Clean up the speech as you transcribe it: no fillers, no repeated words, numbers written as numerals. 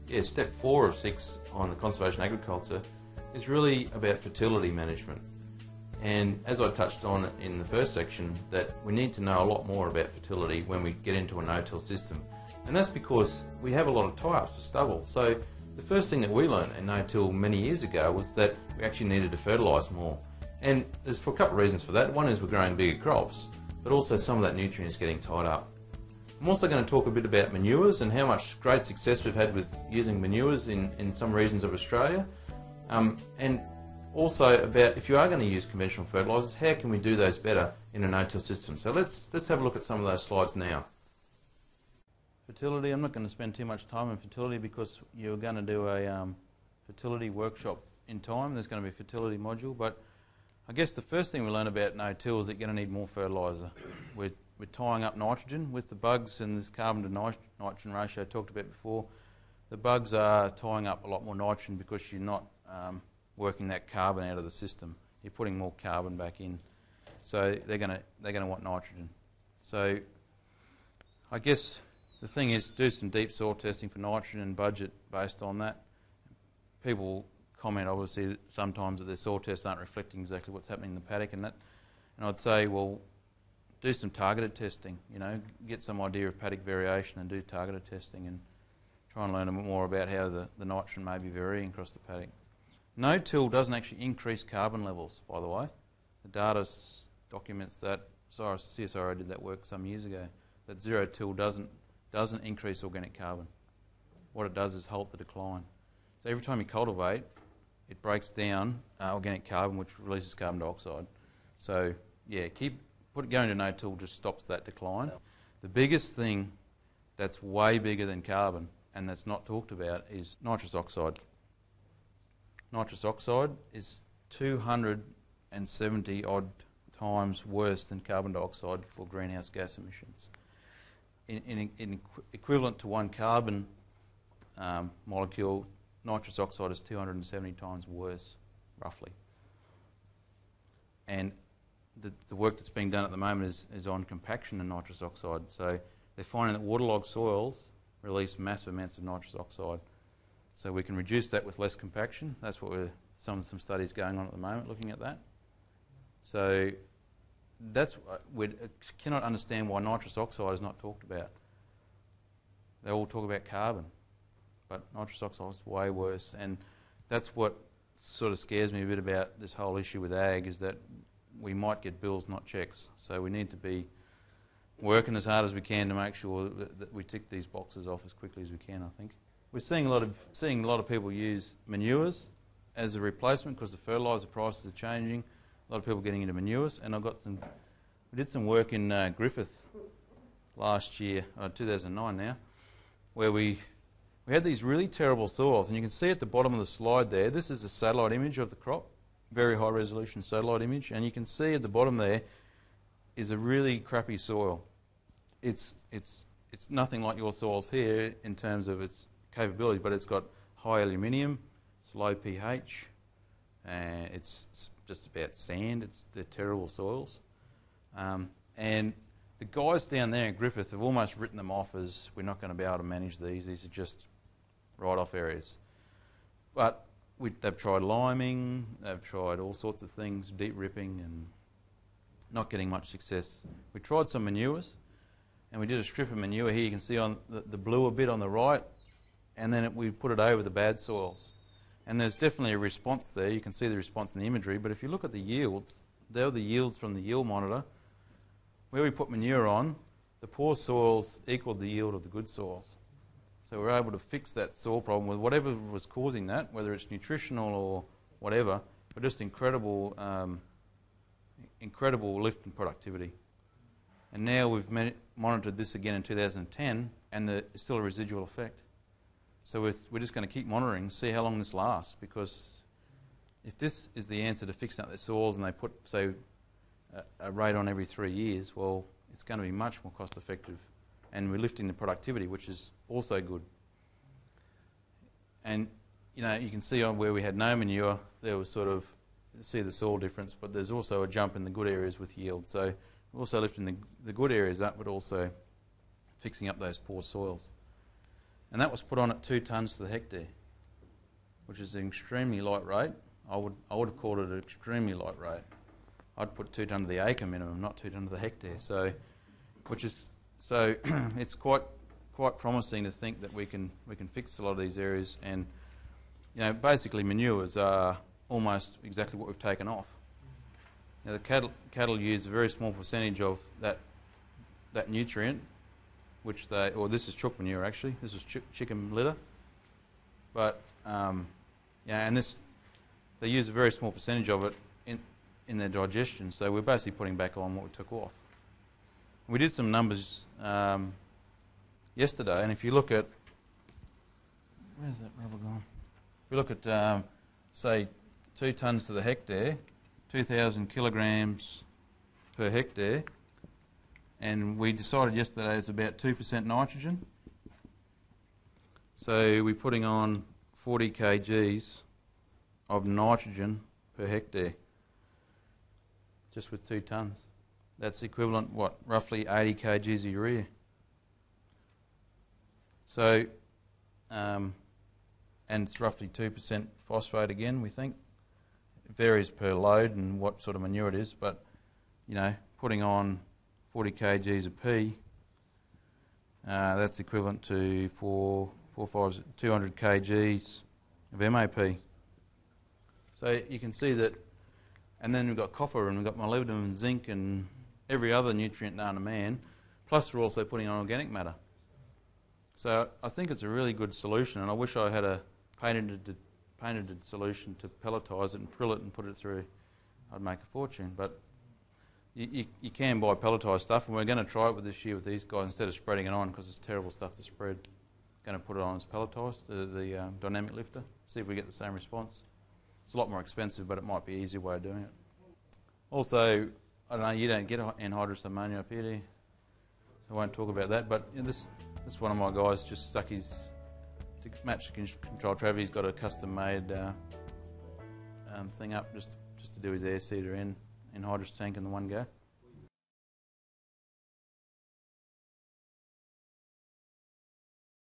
Yeah, step 4 of 6 on the conservation agriculture is really about fertility management. And as I touched on in the first section, that we need to know a lot more about fertility when we get into a no-till system. And that's because we have a lot of tie-ups for stubble. So the first thing that we learned in no-till many years ago was that we actually needed to fertilise more. And there's for a couple of reasons for that. One is we're growing bigger crops, but also some of that nutrient is getting tied up. I'm also going to talk a bit about manures and how much great success we've had with using manures in some regions of Australia. And also about if you are going to use conventional fertilisers, how can we do those better in a no-till system? So let's have a look at some of those slides now. Fertility, I'm not going to spend too much time on fertility because you're going to do a fertility workshop in time. There's going to be a fertility module, but I guess the first thing we learn about no-till is that you're going to need more fertiliser. We're tying up nitrogen with the bugs and this carbon to nitrogen ratio I talked about before. The bugs are tying up a lot more nitrogen because you're not working that carbon out of the system. You're putting more carbon back in, so they're going to want nitrogen. So I guess the thing is do some deep soil testing for nitrogen and budget based on that. People comment obviously sometimes that their soil tests aren't reflecting exactly what's happening in the paddock and that, and I'd say, well, do some targeted testing, you know, get some idea of paddock variation and do targeted testing and try and learn a bit more about how the nitrogen may be varying across the paddock. No-till doesn't actually increase carbon levels, by the way. The data documents that. CSIRO did that work some years ago, that zero-till doesn't increase organic carbon. What it does is halt the decline. So every time you cultivate, it breaks down organic carbon, which releases carbon dioxide. So yeah, going to no-till just stops that decline. The biggest thing that's way bigger than carbon and that's not talked about is nitrous oxide. Nitrous oxide is 270 odd times worse than carbon dioxide for greenhouse gas emissions. In equivalent to one carbon molecule, nitrous oxide is 270 times worse, roughly. And the work that's being done at the moment is on compaction and nitrous oxide. So they're finding that waterlogged soils release massive amounts of nitrous oxide. So we can reduce that with less compaction. That's what some studies going on at the moment looking at that. So we cannot understand why nitrous oxide is not talked about. They all talk about carbon, but nitrous oxide is way worse. And that's what sort of scares me a bit about this whole issue with ag, is that we might get bills, not checks. So we need to be working as hard as we can to make sure that we tick these boxes off as quickly as we can, I think. We're seeing a lot of people use manures as a replacement because the fertiliser prices are changing. A lot of people getting into manures, and we did some work in Griffith last year, 2009 now, where we had these really terrible soils, and you can see at the bottom of the slide there, this is a satellite image of the crop, very high resolution satellite image, and you can see at the bottom there is a really crappy soil. It's nothing like your soils here in terms of its capability, but it's got high aluminium, it's low pH, and it's just about sand. They're terrible soils. And the guys down there in Griffith have almost written them off as we're not going to be able to manage these. These are just write-off areas. But they've tried liming, they've tried all sorts of things, deep ripping, and not getting much success. We tried some manures, and we did a strip of manure here. You can see on the bluer bit on the right, and then we put it over the bad soils. And there's definitely a response there. You can see the response in the imagery, but if you look at the yields, they're the yields from the yield monitor. Where we put manure on, the poor soils equaled the yield of the good soils. So we're able to fix that soil problem with whatever was causing that, whether it's nutritional or whatever, but just incredible lift in productivity. And now we've monitored this again in 2010, and there's still a residual effect. So we're just going to keep monitoring, see how long this lasts, because if this is the answer to fixing up their soils and they put, say, a rate on every 3 years, well, it's going to be much more cost effective. And we're lifting the productivity, which is also good. And, you know, you can see on where we had no manure, there was sort of, see the soil difference, but there's also a jump in the good areas with yield. So we're also lifting the good areas up, but also fixing up those poor soils. And that was put on at 2 tonnes to the hectare, which is an extremely light rate. I would have called it an extremely light rate. I'd put 2 tonne to the acre minimum, not 2 tonne to the hectare. So it's quite promising to think that we can fix a lot of these areas. And basically manures are almost exactly what we've taken off. Now the cattle use a very small percentage of that nutrient, this is chook manure actually. This is chicken litter, but and they use a very small percentage of it in their digestion. So we're basically putting back on what we took off. We did some numbers yesterday, and if you look at where's that rubber gone? If you look at say 2 tonnes to the hectare, 2,000 kilograms per hectare, and we decided yesterday it's about 2% nitrogen. So we're putting on 40 kgs of nitrogen per hectare, just with 2 tonnes. That's equivalent, roughly 80 kgs of urea. So, and it's roughly 2% phosphate again, we think. It varies per load and what sort of manure it is, but, putting on 40 kgs of P, that's equivalent to 200 kgs of MAP. So you can see that, and then we've got copper and we've got molybdenum and zinc and every other nutrient known to man, plus we're also putting on organic matter. So I think it's a really good solution, and I wish I had a patented solution to pelletise it and prill it and put it through. I'd make a fortune, but you can buy pelletised stuff, and we're going to try it this year with these guys instead of spreading it on, because it's terrible stuff to spread. Going to put it on as pelletised, the dynamic lifter, see if we get the same response. It's a lot more expensive, but it might be an easier way of doing it. Also, I don't know, you don't get anhydrous ammonia up here, do you? So I won't talk about that, but this one of my guys just stuck to match the control traffic. He's got a custom-made thing up just to do his air seeder anhydrous tank in the one go.